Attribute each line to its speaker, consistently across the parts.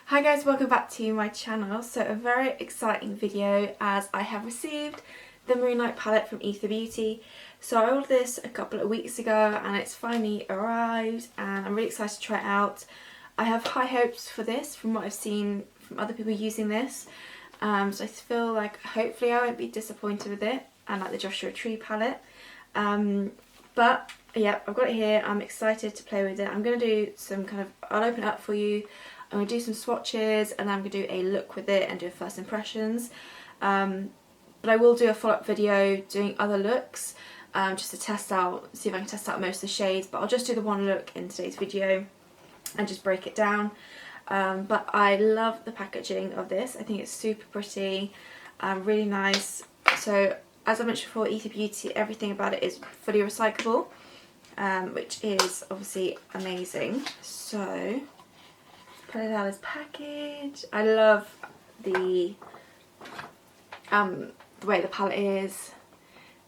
Speaker 1: Hi guys, welcome back to my channel. So a very exciting video as I have received the Moonlight palette from Aether Beauty. So I ordered this a couple of weeks ago and it's finally arrived and I'm really excited to try it out. I have high hopes for this from what I've seen from other people using this. So I feel like hopefully I won't be disappointed with it, and like the Joshua Tree palette. But yeah, I've got it here. I'm excited to play with it. I'm going to do some I'll open it up for you. I'm going to do some swatches and then I'm going to do a look with it and do a first impressions. But I will do a follow-up video doing other looks just to test out, see if I can test out most of the shades. But I'll just do the one look in today's video and just break it down. But I love the packaging of this. I think it's super pretty, really nice. So as I mentioned before, Aether Beauty, everything about it is fully recyclable, which is obviously amazing. So put it out as package. I love the way the palette is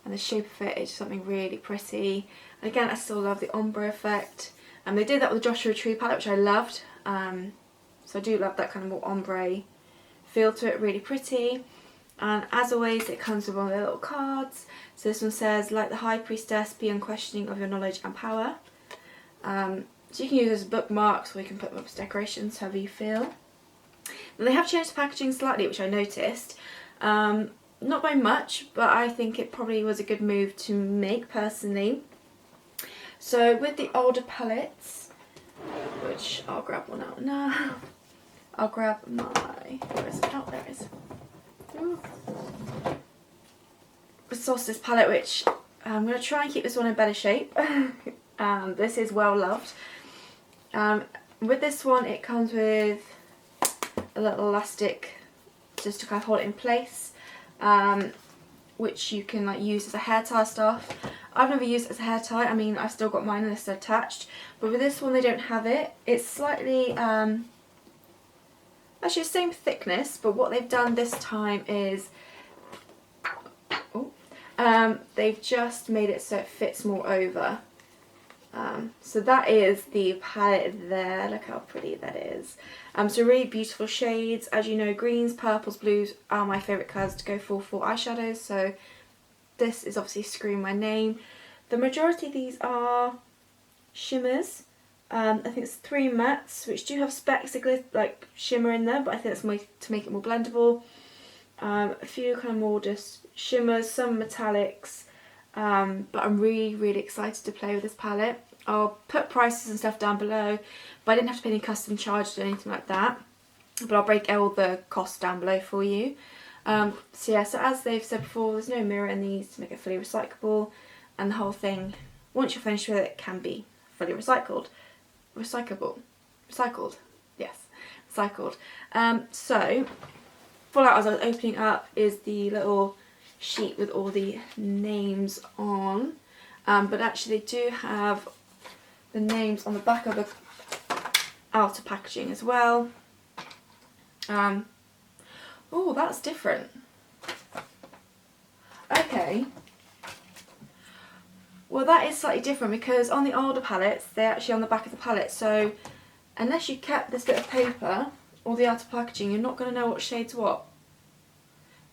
Speaker 1: and the shape of it. It's something really pretty. And again, I still love the ombre effect. And they did that with the Joshua Tree palette, which I loved. So I do love that kind of more ombre feel to it, really pretty. And as always, it comes with one of the little cards. So this one says, like the High Priestess, be unquestioning of your knowledge and power. So you can use it as bookmarks or you can put them up as decorations, however you feel. And they have changed the packaging slightly, which I noticed. Not by much, but I think it probably was a good move to make personally. So with the older palettes, which I'll grab one out now. I'll grab my, where is it? Oh, there it is. Ooh. The Solstice palette, which I'm going to try and keep this one in better shape. This is well loved. With this one, it comes with a little elastic just to kind of hold it in place, which you can like use as a hair tie stuff. I've never used it as a hair tie. I mean, I've still got mine and it's attached, but with this one they don't have it. It's slightly actually the same thickness, but what they've done this time is they've just made it so it fits more over. So that is the palette there. Look how pretty that is. So really beautiful shades. As you know, greens, purples, blues are my favourite colours to go for eyeshadows. So this is obviously screaming my name. The majority of these are shimmers. I think it's 3 mattes, which do have specks of like shimmer in there, but I think that's more to make it more blendable. A few kind of more just shimmers, some metallics. But I'm really excited to play with this palette. I'll put prices and stuff down below, but I didn't have to pay any custom charges or anything like that. But I'll break all the costs down below for you. So yeah, so as they've said before, there's no mirror in these to make it fully recyclable, and the whole thing, once you're finished with it, can be fully recycled. Recycled, yes, recycled. So, full out as I was opening up is the little sheet with all the names on, but actually they do have the names on the back of the outer packaging as well. Oh, that's different. Okay, well that is slightly different because on the older palettes they're actually on the back of the palette, so unless you kept this bit of paper or the outer packaging, you're not going to know what shade's what,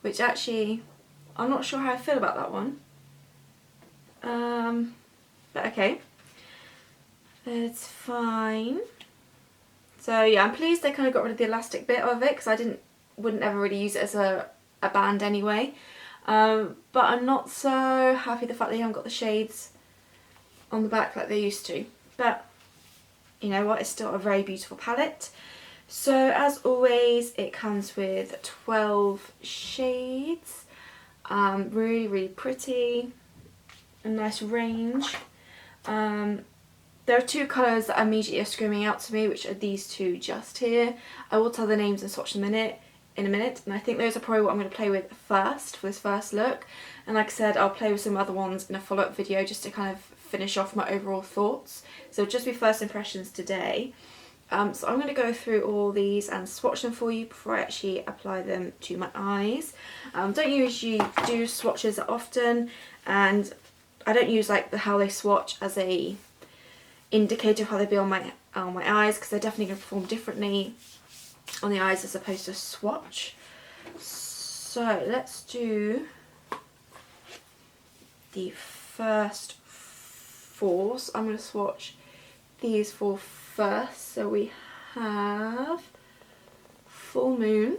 Speaker 1: which actually I'm not sure how I feel about that one. But okay, it's fine. So yeah, I'm pleased they kind of got rid of the elastic bit of it because I wouldn't ever really use it as a band anyway. But I'm not so happy the fact they haven't got the shades on the back like they used to. But you know what, it's still a very beautiful palette. So as always, it comes with 12 shades. Really pretty, a nice range. There are 2 colours that immediately are screaming out to me, which are these 2 just here. I will tell the names and swatch them in a minute, and I think those are probably what I'm going to play with first for this first look. And like I said, I'll play with some other ones in a follow-up video just to kind of finish off my overall thoughts. So it'll just be first impressions today. So I'm going to go through all these and swatch them for you before I actually apply them to my eyes. Don't usually do swatches that often, and I don't use like how they swatch as a indicator of how they be on my eyes, because they're definitely going to perform differently on the eyes as opposed to swatch. So let's do the first four. So I'm going to swatch these four first. So we have Full Moon.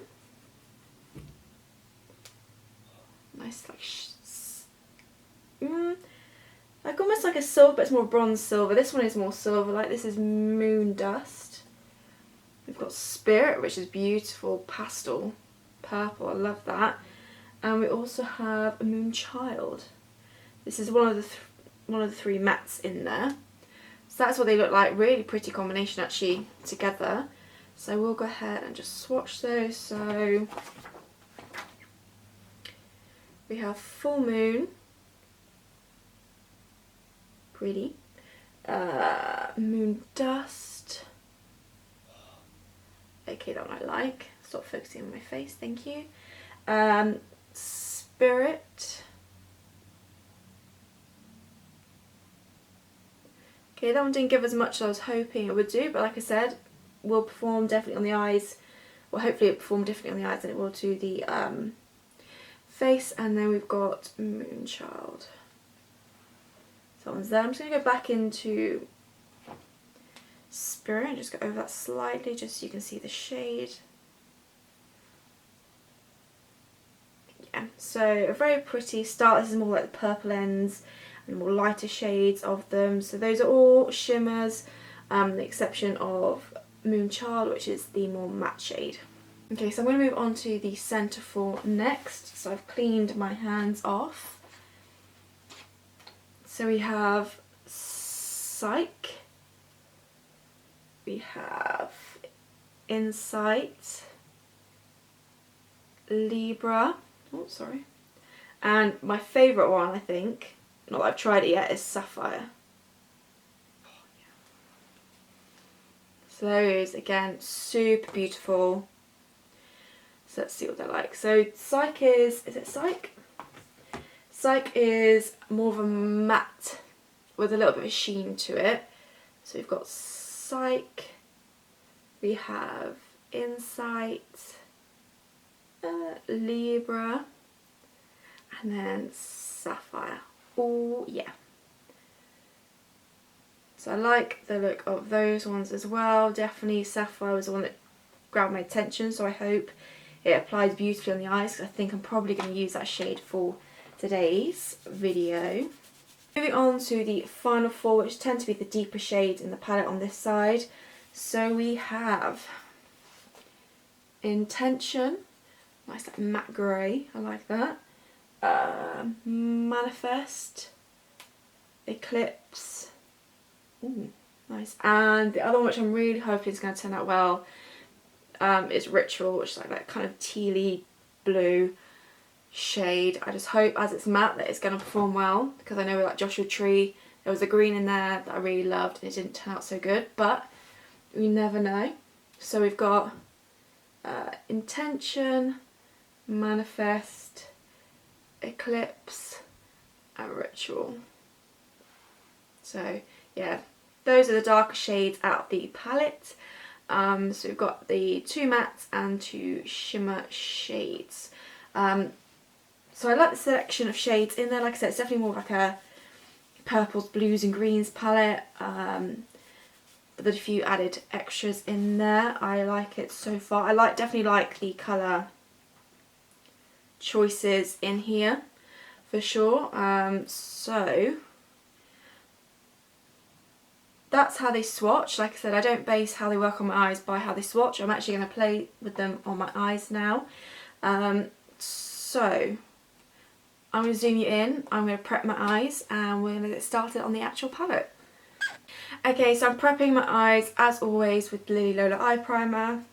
Speaker 1: Nice, like almost like a silver, but it's more bronze silver. This one is more silver. Like this is Moon Dust. We've got Spirit, which is beautiful pastel purple. I love that. And we also have a Moon Child. This is one of the three mattes in there. So that's what they look like. Really pretty combination actually together. So we'll go ahead and just swatch those. So we have Full Moon. Pretty. Moon Dust. Okay, that one I like. Stop focusing on my face, thank you. Spirit. Okay, that one didn't give as much as I was hoping it would do, but like I said, will perform definitely on the eyes. Well, hopefully it perform differently on the eyes than it will to the face. And then we've got Moonchild. So that one's there. I'm just going to go back into Spirit and just go over that slightly just so you can see the shade. Yeah, so a very pretty start. This is more like the purple ends and more lighter shades of them. So those are all shimmers, the exception of Moonchild, which is the more matte shade. Okay, so I'm going to move on to the centre four next. So I've cleaned my hands off. So we have Psych. We have Insight, Libra, oh sorry, and my favourite one I think, not that I've tried it yet, is Sapphire. Oh, yeah. So those again, super beautiful. So let's see what they're like. So Psych is it Psych? Psych is more of a matte with a little bit of a sheen to it. So we've got Psych, we have Insight, Libra, and then Sapphire. Oh yeah. So I like the look of those ones as well. Definitely Sapphire was the one that grabbed my attention, so I hope it applies beautifully on the eyes, because I think I'm probably going to use that shade for today's video. Moving on to the final four, which tend to be the deeper shades in the palette on this side. So we have Intention, nice like matte grey, I like that. Manifest, Eclipse, ooh, nice. And the other one which I'm really hoping is going to turn out well is Ritual, which is like that kind of tealy blue shade. I just hope as it's matte that it's going to perform well, because I know with like Joshua Tree there was a green in there that I really loved and it didn't turn out so good, but we never know. So we've got Intention, Manifest, Eclipse and Ritual. So yeah, those are the darker shades out of the palette. So we've got the two mattes and two shimmer shades. So I like the selection of shades in there. Like I said, it's definitely more like a purples, blues and greens palette. But there's a few added extras in there. I like it so far. I definitely like the colour choices in here for sure. So that's how they swatch. Like I said, I don't base how they work on my eyes by how they swatch. I'm actually going to play with them on my eyes now. So I'm going to zoom you in, I'm going to prep my eyes, and we're going to get started on the actual palette. Okay, so I'm prepping my eyes as always with Lily Lola Eye Primer.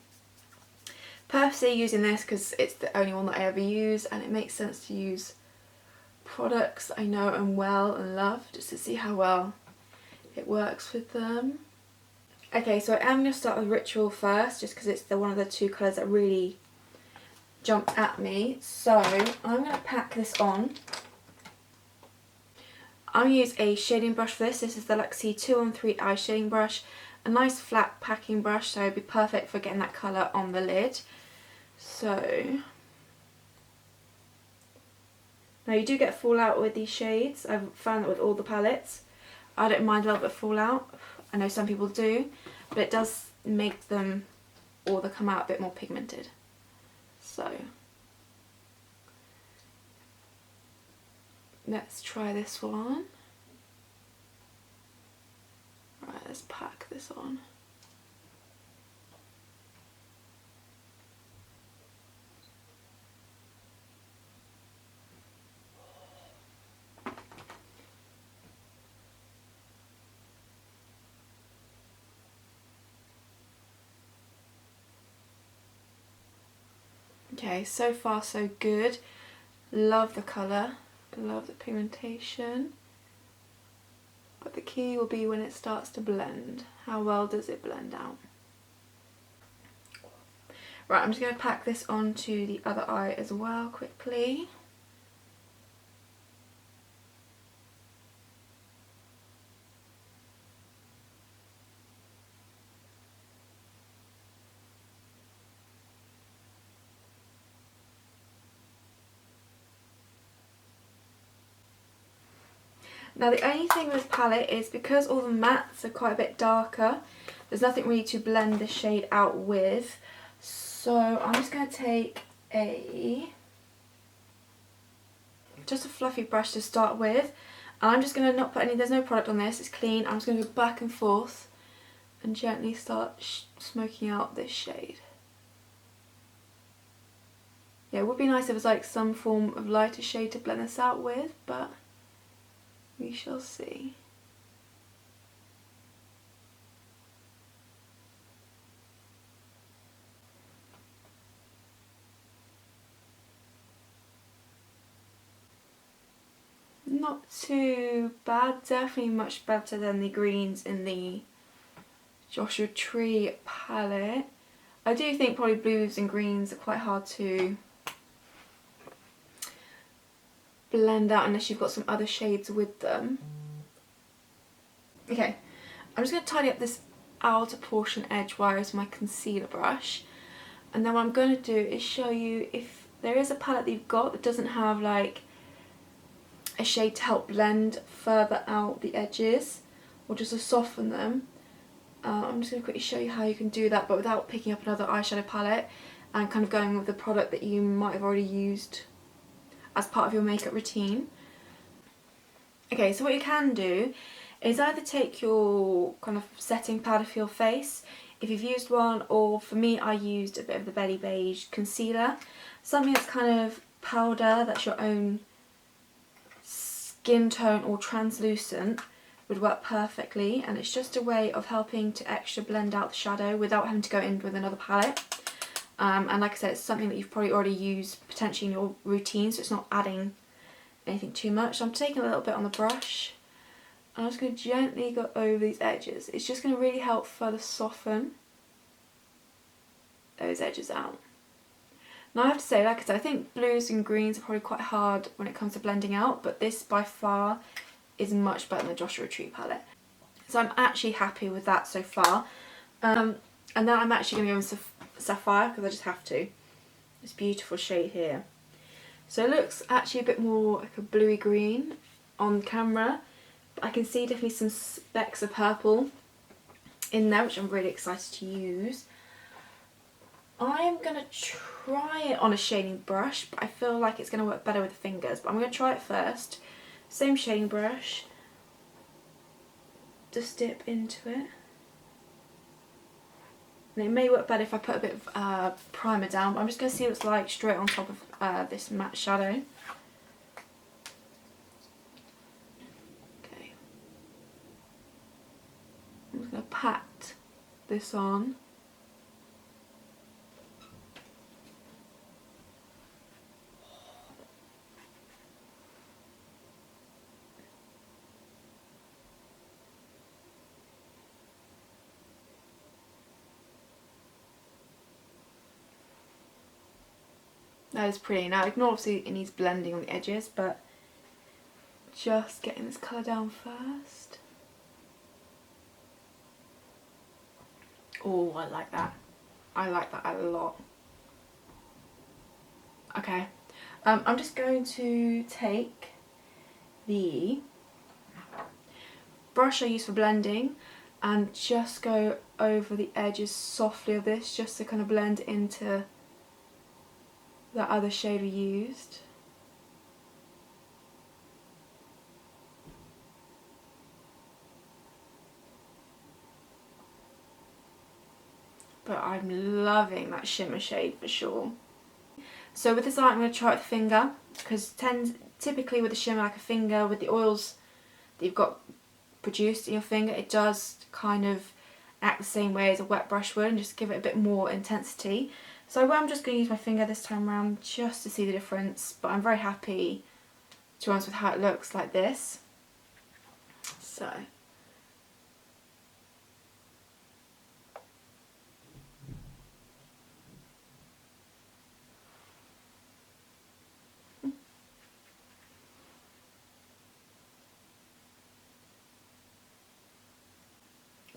Speaker 1: Purposely using this because it's the only one that I ever use, and it makes sense to use products that I know and well and love, just to see how well it works with them. Okay, so I am going to start with Ritual first, just because it's one of the two colours that really jumped at me. So I'm going to pack this on. I'm going to use a shading brush for this. This is the Luxie 2-on-3 eye shading brush. a nice flat packing brush, so it'd be perfect for getting that colour on the lid. So now you do get fallout with these shades. I've found that with all the palettes. I don't mind a little bit of fallout. I know some people do, but it does make them or they come out a bit more pigmented. So let's try this one. Right, let's pack this on. Okay, so far so good. Love the colour, love the pigmentation. But the key will be when it starts to blend. How well does it blend out? Right, I'm just going to pack this onto the other eye as well quickly. Now the only thing with this palette is because all the mattes are quite a bit darker, there's nothing really to blend the shade out with. So I'm just going to take just a fluffy brush to start with. And I'm just going to not put any, there's no product on this, it's clean. I'm just going to go back and forth and gently start smoking out this shade. Yeah, it would be nice if it was like some form of lighter shade to blend this out with, but we shall see. Not too bad, definitely much better than the greens in the Joshua Tree palette. I do think probably blues and greens are quite hard to blend out unless you've got some other shades with them. Okay, I'm just going to tidy up this outer portion edgewise with my concealer brush, and then what I'm going to do is show you if there is a palette that you've got that doesn't have like a shade to help blend further out the edges or just to soften them. I'm just going to quickly show you how you can do that, but without picking up another eyeshadow palette and kind of going with the product that you might have already used as part of your makeup routine. Okay, so what you can do is either take your kind of setting powder for your face, if you've used one, or for me I used a bit of the Belly Beige concealer. Something that's kind of powder, that's your own skin tone or translucent, would work perfectly, and it's just a way of helping to extra blend out the shadow without having to go in with another palette. And like I said, it's something that you've probably already used potentially in your routine, so it's not adding anything too much. So I'm taking a little bit on the brush and I'm just going to gently go over these edges. It's just going to really help further soften those edges out. Now I have to say, like I said, I think blues and greens are probably quite hard when it comes to blending out, but this by far is much better than the Joshua Tree palette. So I'm actually happy with that so far. And then I'm actually going to go with Sapphire because I just have to. This beautiful shade here. So it looks actually a bit more like a bluey green on camera, but I can see definitely some specks of purple in there, which I'm really excited to use. I'm going to try it on a shading brush, but I feel like it's going to work better with the fingers. But I'm going to try it first. Same shading brush. Just dip into it. And it may work better if I put a bit of primer down, but I'm just going to see what it's like straight on top of this matte shadow. Okay. I'm just going to pat this on. That is pretty. Now ignore obviously it needs blending on the edges, but just getting this colour down first. Oh, I like that. I like that a lot. Okay, I'm just going to take the brush I use for blending and just go over the edges softly of this, just to kind of blend into that other shade we used. But I'm loving that shimmer shade for sure. So with this eye I'm going to try it with a finger, because typically with the shimmer like a finger, with the oils that you've got produced in your finger, it does kind of act the same way as a wet brush would and just give it a bit more intensity. So I'm just going to use my finger this time around just to see the difference, but I'm very happy, to be honest, with how it looks like this. So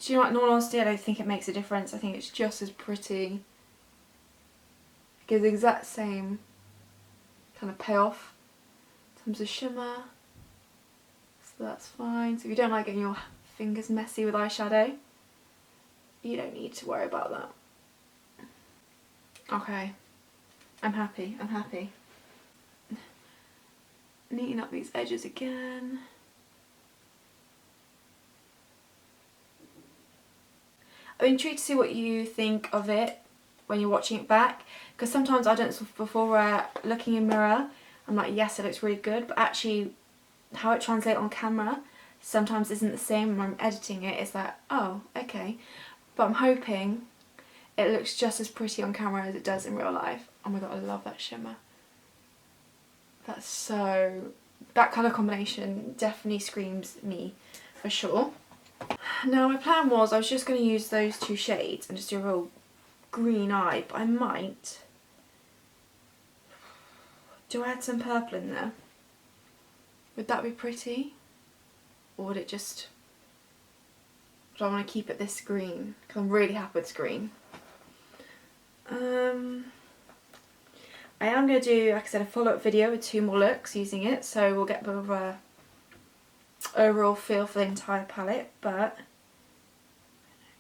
Speaker 1: do you know what, in all honesty, I don't think it makes a difference. I think it's just as pretty. It gives the exact same kind of payoff in terms of shimmer. So that's fine. So if you don't like getting your fingers messy with eyeshadow, you don't need to worry about that. Okay, I'm happy, I'm happy. Neaten up these edges again. I'm intrigued to see what you think of it when you're watching it back, because sometimes I don't, before looking in mirror, I'm like, yes, it looks really good, but actually how it translates on camera sometimes isn't the same. When I'm editing it, it's like, oh, okay. But I'm hoping it looks just as pretty on camera as it does in real life. Oh my god, I love that shimmer. That's so... that colour combination definitely screams me, for sure. Now my plan was I was just going to use those two shades and just do a real green eye, but I might... do I add some purple in there? Would that be pretty? Or would it just... do I want to keep it this green? Because I'm really happy with this green. I am going to do, like I said, a follow-up video with 2 more looks using it, so we'll get a bit of a overall feel for the entire palette. But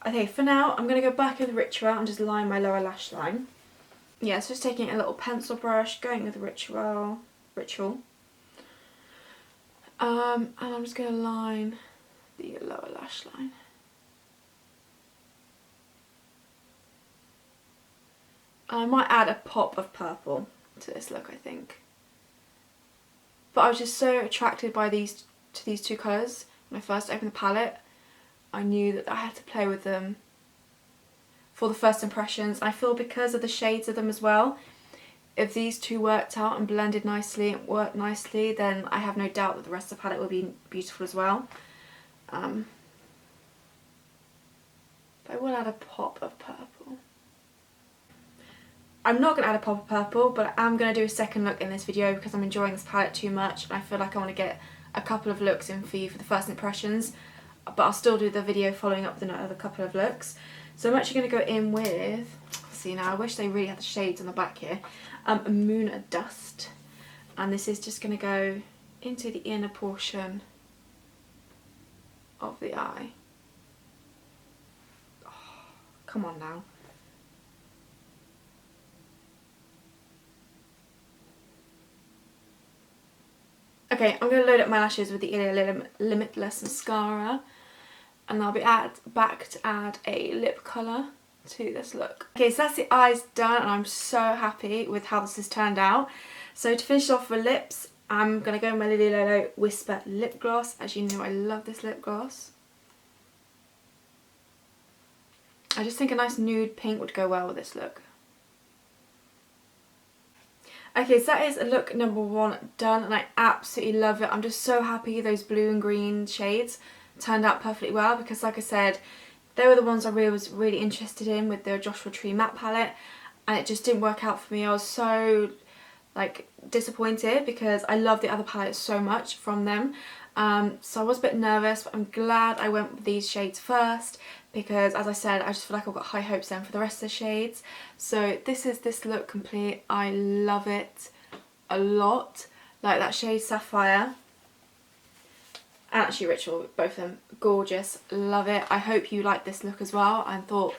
Speaker 1: okay, for now I'm going to go back in the Ritual and just line my lower lash line. Yeah, so just taking a little pencil brush, going with the Ritual. And I'm just going to line the lower lash line. I might add a pop of purple to this look, I think. But I was just so attracted by these 2 colours when I first opened the palette. I knew that I had to play with them for the first impressions. I feel because of the shades of them as well, if these 2 worked out and blended nicely and worked nicely, then I have no doubt that the rest of the palette will be beautiful as well. But I will add a pop of purple. I'm not going to add a pop of purple, but I am going to do a second look in this video because I'm enjoying this palette too much and I feel like I want to get a couple of looks in for you for the first impressions, but I'll still do the video following up with another couple of looks. So I'm actually going to go in with, see now, I wish they really had the shades on the back here, Moon Dust, and this is just going to go into the inner portion of the eye. Oh, come on now. Okay, I'm going to load up my lashes with the Limitless mascara, and I'll be back to add a lip colour to this look. Okay, so that's the eyes done and I'm so happy with how this has turned out. So to finish off with lips, I'm going to go with my Lily Lolo Whisper lip gloss. As you know, I love this lip gloss. I just think a nice nude pink would go well with this look. Okay, so that is look number 1 done and I absolutely love it. I'm just so happy those blue and green shades turned out perfectly well because, like I said, they were the ones I was really interested in with the Joshua Tree matte palette, and it just didn't work out for me. I was so disappointed because I love the other palettes so much from them, So I was a bit nervous, but I'm glad I went with these shades first because, as I said, I just feel like I've got high hopes then for the rest of the shades. So this is this look complete. I love it a lot. Like that shade Sapphire and actually Ritual, both of them gorgeous. Love it. I hope you like this look as well. I thought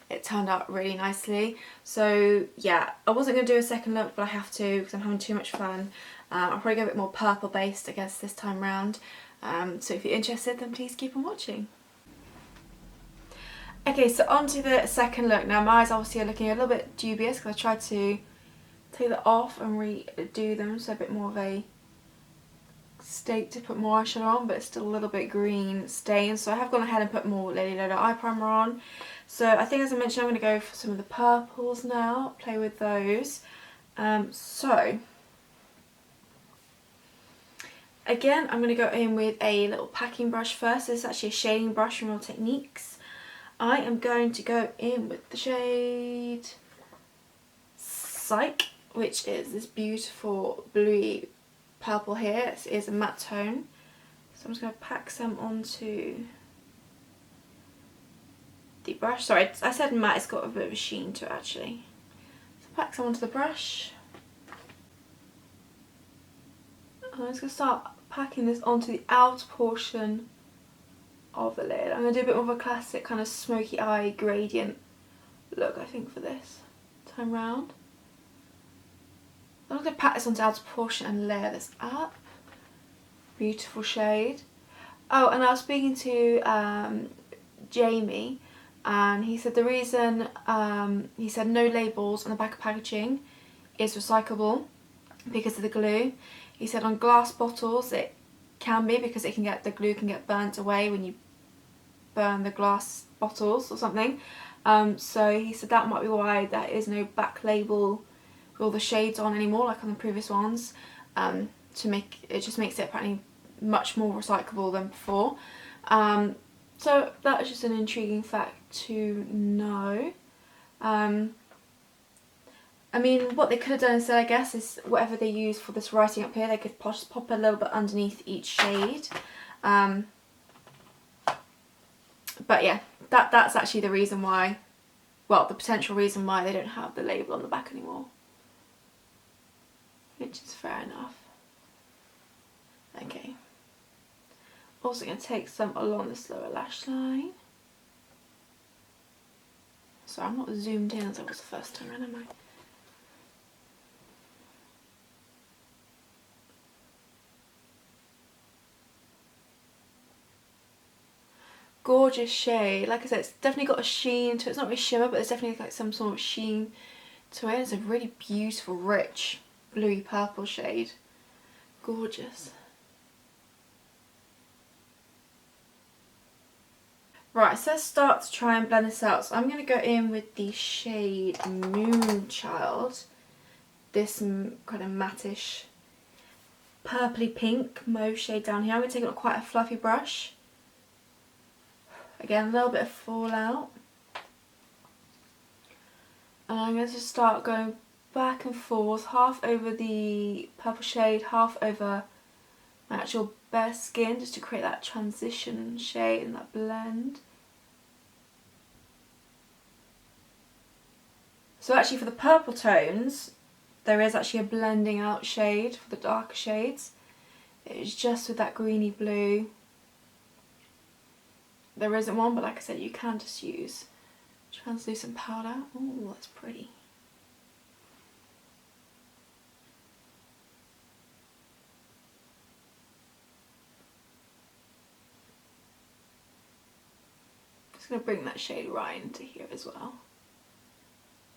Speaker 1: it turned out really nicely. So yeah, I wasn't going to do a second look, but I have to because I'm having too much fun. I'll probably go a bit more purple based, I guess, this time round. So if you're interested, then please keep on watching. Okay, so on to the second look. Now my eyes obviously are looking a little bit dubious because I tried to take that off and redo them, so a bit more of a state to put more eyeshadow on, but it's still a little bit green stain. So I have gone ahead and put more Lady Lola eye primer on. So I think, as I mentioned, I'm going to go for some of the purples now, play with those. So again, I'm going to go in with a little packing brush first. This is actually a shading brush from Real Techniques. I am going to go in with the shade Psych, which is this beautiful bluey purple here. It is a matte tone. So I'm just going to pack some onto the brush. Sorry, I said matte, it's got a bit of a sheen to it actually. So pack some onto the brush. And I'm just going to start packing this onto the outer portion of the lid. I'm going to do a bit more of a classic kind of smoky eye gradient look, I think, for this time round. I'm going to pat this onto the outer portion and layer this up. Beautiful shade. Oh, and I was speaking to Jamie, and he said the reason, he said no labels on the back of packaging is recyclable because of the glue. He said on glass bottles it can be because it can get, the glue can get burnt away when you burn the glass bottles or something. So he said that might be why there is no back label with all the shades on anymore, like on the previous ones. To make it, just makes it apparently much more recyclable than before. So that is just an intriguing fact to know. I mean, what they could have done instead, I guess, is whatever they use for this writing up here, they could just pop a little bit underneath each shade. But yeah, that's actually the reason why, well, the potential reason why they don't have the label on the back anymore. Which is fair enough. Okay. Also going to take some along this lower lash line. So I'm not zoomed in as I was the first time around, am I? Gorgeous shade. Like I said, it's definitely got a sheen to it. It's not really shimmer, but there's definitely like some sort of sheen to it. It's a really beautiful, rich, bluey purple shade. Gorgeous. Right, so let's start to try and blend this out. So I'm going to go in with the shade Moonchild. This kind of mattish, purpley pink mauve shade down here. I'm going to take it quite a fluffy brush. Again, a little bit of fallout. And I'm going to just start going back and forth, half over the purple shade, half over my actual bare skin, just to create that transition shade and that blend. So actually for the purple tones, there is actually a blending out shade for the darker shades. It's just with that greeny blue. There isn't one, but like I said, you can just use translucent powder. Oh, that's pretty. Just going to bring that shade right into here as well.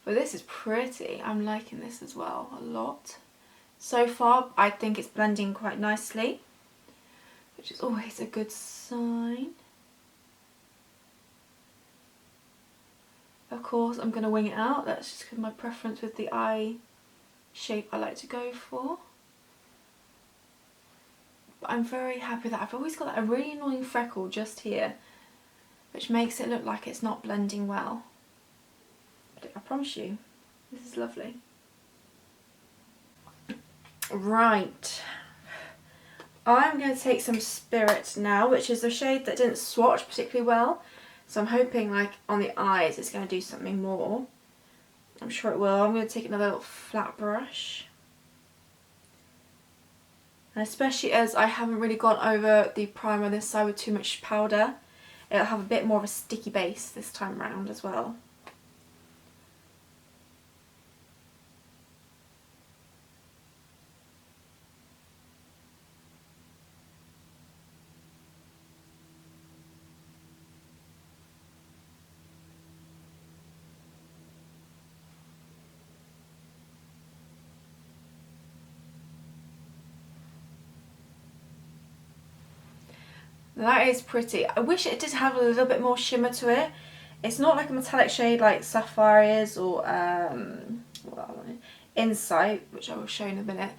Speaker 1: But this is pretty. I'm liking this as well a lot. So far, I think it's blending quite nicely, which is always a good sign. Of course, I'm going to wing it out. That's just my preference with the eye shape I like to go for. But I'm very happy that I've always got that really annoying freckle just here, which makes it look like it's not blending well. But I promise you, this is lovely. Right. I'm going to take some Spirit now, which is a shade that didn't swatch particularly well. So I'm hoping like on the eyes it's going to do something more. I'm sure it will. I'm going to take another little flat brush. And especially as I haven't really gone over the primer on this side with too much powder, it'll have a bit more of a sticky base this time around as well. That is pretty. I wish it did have a little bit more shimmer to it. It's not like a metallic shade like Sapphire is, or Insight, which I will show you in a minute.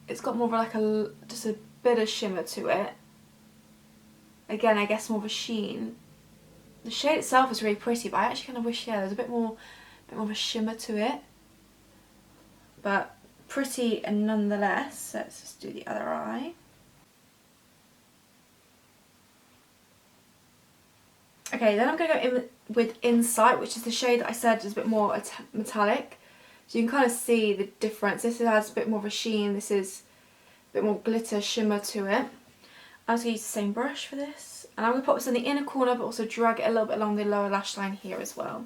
Speaker 1: It's got more of like just a bit of shimmer to it. Again, I guess more of a sheen. The shade itself is really pretty, but I actually kind of wish, yeah, there's a bit more of a shimmer to it. But pretty nonetheless. Let's just do the other eye. Okay, then I'm going to go in with Insight, which is the shade that I said is a bit more metallic. So you can kind of see the difference. This has a bit more of a sheen, this is a bit more glitter shimmer to it. I'm just going to use the same brush for this. And I'm going to pop this in the inner corner, but also drag it a little bit along the lower lash line here as well.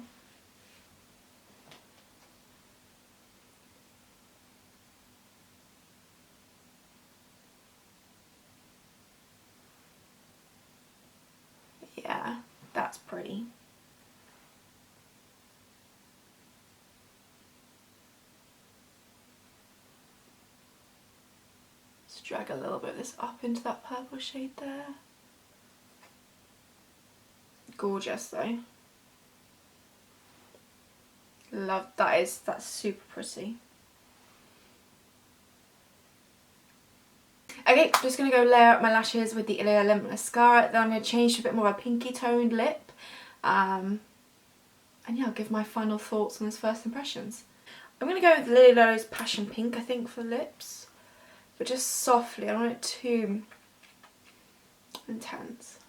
Speaker 1: Yeah, that's pretty. Just drag a little bit of this up into that purple shade there. Gorgeous though. Love that. That's super pretty. Okay, just going to go layer up my lashes with the Ilya Lip mascara. Then I'm going to change to a bit more of a pinky toned lip. And yeah, I'll give my final thoughts on those first impressions. I'm going to go with Lily Lolo's Passion Pink, I think, for lips. But just softly, I don't want it too intense.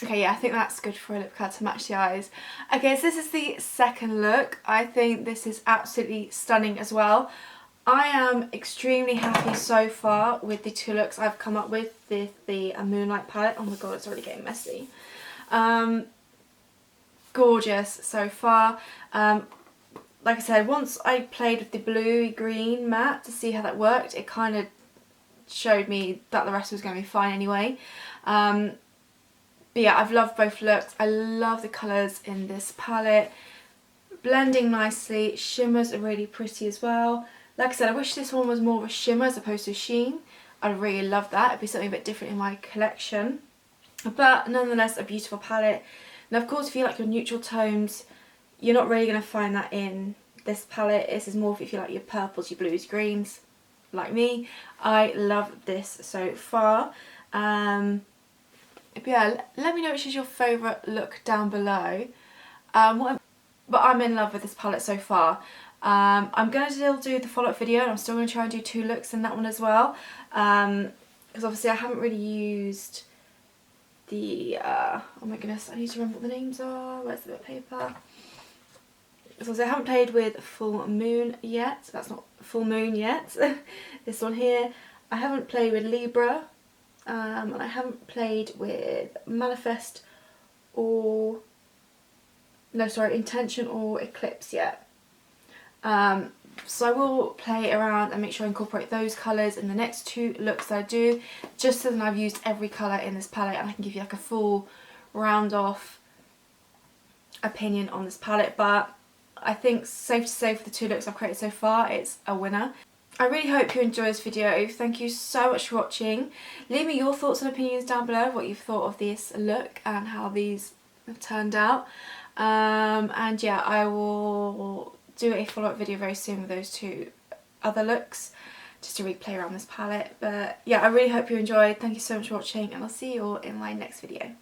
Speaker 1: Okay, yeah, I think that's good for a lip colour to match the eyes. Okay, so this is the second look. I think this is absolutely stunning as well. I am extremely happy so far with the two looks I've come up with the Moonlight palette. Oh my god, it's already getting messy. Gorgeous so far. Like I said, once I played with the bluey-green matte to see how that worked, it kind of showed me that the rest was going to be fine anyway. But yeah, I've loved both looks. I love the colours in this palette. Blending nicely. Shimmers are really pretty as well. Like I said, I wish this one was more of a shimmer as opposed to a sheen. I'd really love that. It'd be something a bit different in my collection. But nonetheless, a beautiful palette. Now, of course, if you like your neutral tones, you're not really going to find that in this palette. This is more if you like your purples, your blues, greens, like me. I love this so far. But yeah, let me know which is your favourite look down below. But I'm in love with this palette so far. I'm going to still do the follow-up video, and I'm still going to try and do two looks in that one as well. Because obviously I haven't really used the... oh my goodness, I need to remember what the names are. Where's the bit of paper? So I haven't played with Full Moon yet. That's not Full Moon yet. This one here. I haven't played with Libra. And I haven't played with Manifest or... no, sorry, Intention or Eclipse yet. So I will play around and make sure I incorporate those colours in the next two looks that I do, just so that I've used every colour in this palette and I can give you like a full round off opinion on this palette. But I think safe to say for the two looks I've created so far, it's a winner. I really hope you enjoyed this video. Thank you so much for watching. Leave me your thoughts and opinions down below, what you've thought of this look and how these have turned out. And yeah, I will do a follow-up video very soon with those two other looks, just to really play around this palette. But yeah, I really hope you enjoyed. Thank you so much for watching, and I'll see you all in my next video.